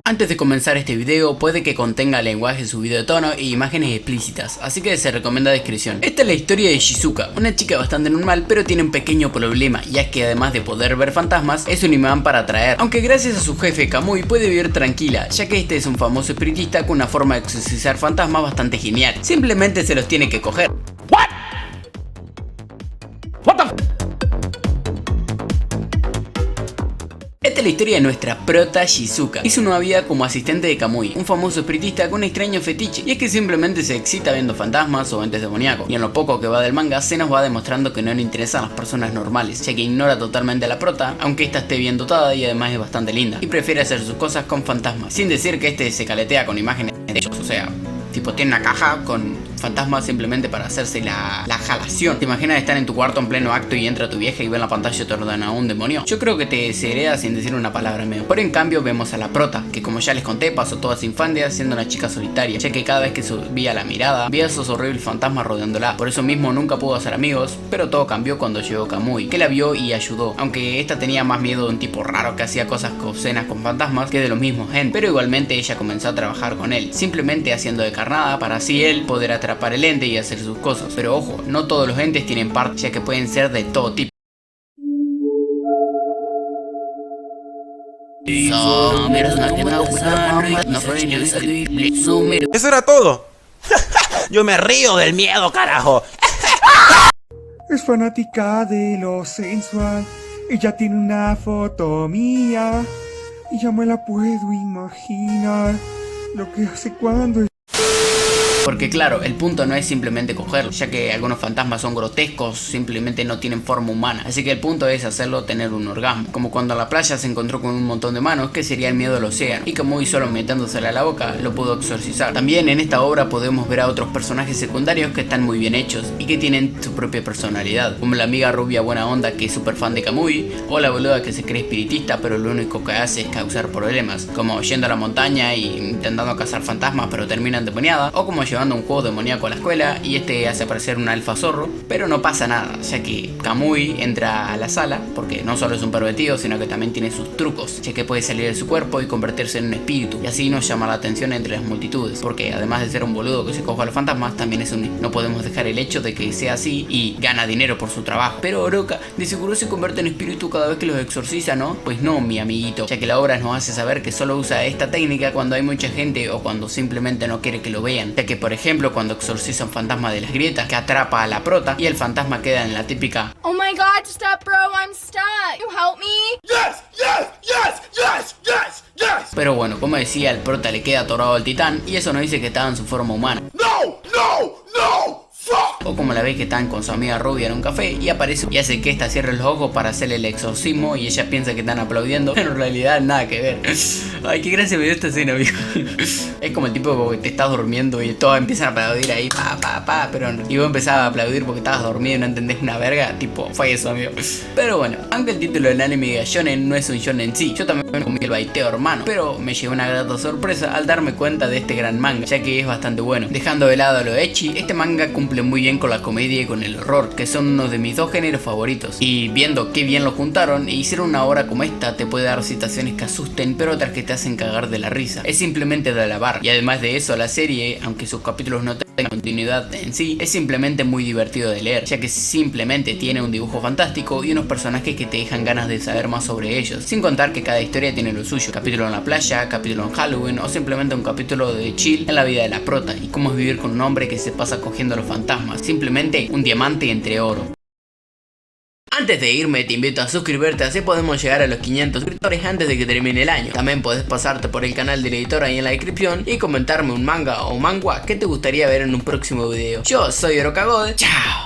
Antes de comenzar este video, puede que contenga lenguaje subido de tono e imágenes explícitas, así que se recomienda discreción. Esta es la historia de Shizuka, una chica bastante normal, pero tiene un pequeño problema, ya que además de poder ver fantasmas, es un imán para atraer. Aunque gracias a su jefe Kamui puede vivir tranquila, ya que este es un famoso espiritista con una forma de exorcizar fantasmas bastante genial. Simplemente se los tiene que coger. Esta es la historia de nuestra prota Shizuka. Hizo una vida como asistente de Kamui, un famoso espiritista con un extraño fetiche, y es que simplemente se excita viendo fantasmas o entes demoníacos. Y en lo poco que va del manga se nos va demostrando que no le interesan las personas normales, ya que ignora totalmente a la prota, aunque esta esté bien dotada y además es bastante linda, y prefiere hacer sus cosas con fantasmas, sin decir que este se caletea con imágenes de ellos, o sea, tipo tiene una caja con fantasmas simplemente para hacerse la jalación. ¿Te imaginas estar en tu cuarto en pleno acto y entra tu vieja y ve en la pantalla te ordena un demonio? Yo creo que te se hereda sin decir una palabra medio. Pero en cambio vemos a la prota, que como ya les conté pasó toda su infancia siendo una chica solitaria, ya que cada vez que subía la mirada veía esos horribles fantasmas rodeándola. Por eso mismo nunca pudo hacer amigos, pero todo cambió cuando llegó Kamui, que la vio y ayudó, aunque esta tenía más miedo de un tipo raro que hacía cosas obscenas con fantasmas que de los mismos gente. Pero igualmente ella comenzó a trabajar con él, simplemente haciendo de carnada para así él poder atrapar el ente y hacer sus cosas. Pero ojo, no todos los entes tienen partes, ya que pueden ser de todo tipo. Eso era todo. Yo me río del miedo, carajo. Es fanática de lo sensual. Ella tiene una foto mía y ya me la puedo imaginar lo que hace cuando... Porque claro, el punto no es simplemente cogerlo, ya que algunos fantasmas son grotescos, simplemente no tienen forma humana. Así que el punto es hacerlo tener un orgasmo. Como cuando a la playa se encontró con un montón de manos, que sería el miedo del océano. Y Kamui solo metiéndosela a la boca, lo pudo exorcizar. También en esta obra podemos ver a otros personajes secundarios que están muy bien hechos y que tienen su propia personalidad. Como la amiga rubia buena onda que es súper fan de Kamui, o la boluda que se cree espiritista pero lo único que hace es causar problemas. Como yendo a la montaña e intentando cazar fantasmas pero termina endemoniada. O como llevando un juego demoníaco a la escuela y este hace aparecer un alfa zorro, pero no pasa nada, ya que Kamui entra a la sala porque no solo es un pervertido, sino que también tiene sus trucos, ya que puede salir de su cuerpo y convertirse en un espíritu, y así nos llama la atención entre las multitudes, porque además de ser un boludo que se coja a los fantasmas, también es un... No podemos dejar el hecho de que sea así y gana dinero por su trabajo. Pero Oroka, de seguro se convierte en espíritu cada vez que los exorciza, ¿no? Pues no, mi amiguito, ya que la obra nos hace saber que solo usa esta técnica cuando hay mucha gente o cuando simplemente no quiere que lo vean, ya que por ejemplo cuando exorciza un fantasma de las grietas que atrapa a la prota y el fantasma queda en la típica "Oh my god, stop bro, I'm stuck. You help me?" Yes, yes, yes, yes, yes, yes. Pero bueno, como decía, el prota le queda atorado al titán y eso no dice que estaba en su forma humana. No, no, no. O como la vez que están con su amiga rubia en un café y aparece y hace que esta cierre los ojos para hacerle el exorcismo y ella piensa que están aplaudiendo, pero en realidad nada que ver. Ay, qué gracia me dio esta escena, amigo. Es como el tipo que te estás durmiendo y todos empiezan a aplaudir ahí, pero y vos empezabas a aplaudir porque estabas dormido y no entendés una verga, tipo, fue eso, amigo. Pero bueno, aunque el título del anime diga shonen, no es un shonen en sí. Yo también me comí el baiteo, hermano, pero me llegó una grata sorpresa al darme cuenta de este gran manga, ya que es bastante bueno. Dejando de lado lo ecchi, este manga cumple muy bien con la comedia y con el horror, que son uno de mis dos géneros favoritos. Y viendo qué bien lo juntaron e hicieron una obra como esta, te puede dar situaciones que asusten, pero otras que te hacen cagar de la risa. Es simplemente de alabar. Y además de eso, la serie, aunque sus capítulos no tengan continuidad en sí, es simplemente muy divertido de leer, ya que simplemente tiene un dibujo fantástico y unos personajes que te dejan ganas de saber más sobre ellos, sin contar que cada historia tiene lo suyo: capítulo en la playa, capítulo en Halloween o simplemente un capítulo de chill en la vida de la prota y cómo es vivir con un hombre que se pasa cogiendo a los fantasmas, simplemente un diamante entre oro. Antes de irme te invito a suscribirte, así podemos llegar a los 500 suscriptores antes de que termine el año. También podés pasarte por el canal del editor ahí en la descripción y comentarme un manga o mangua que te gustaría ver en un próximo video. Yo soy Oroka God, chao.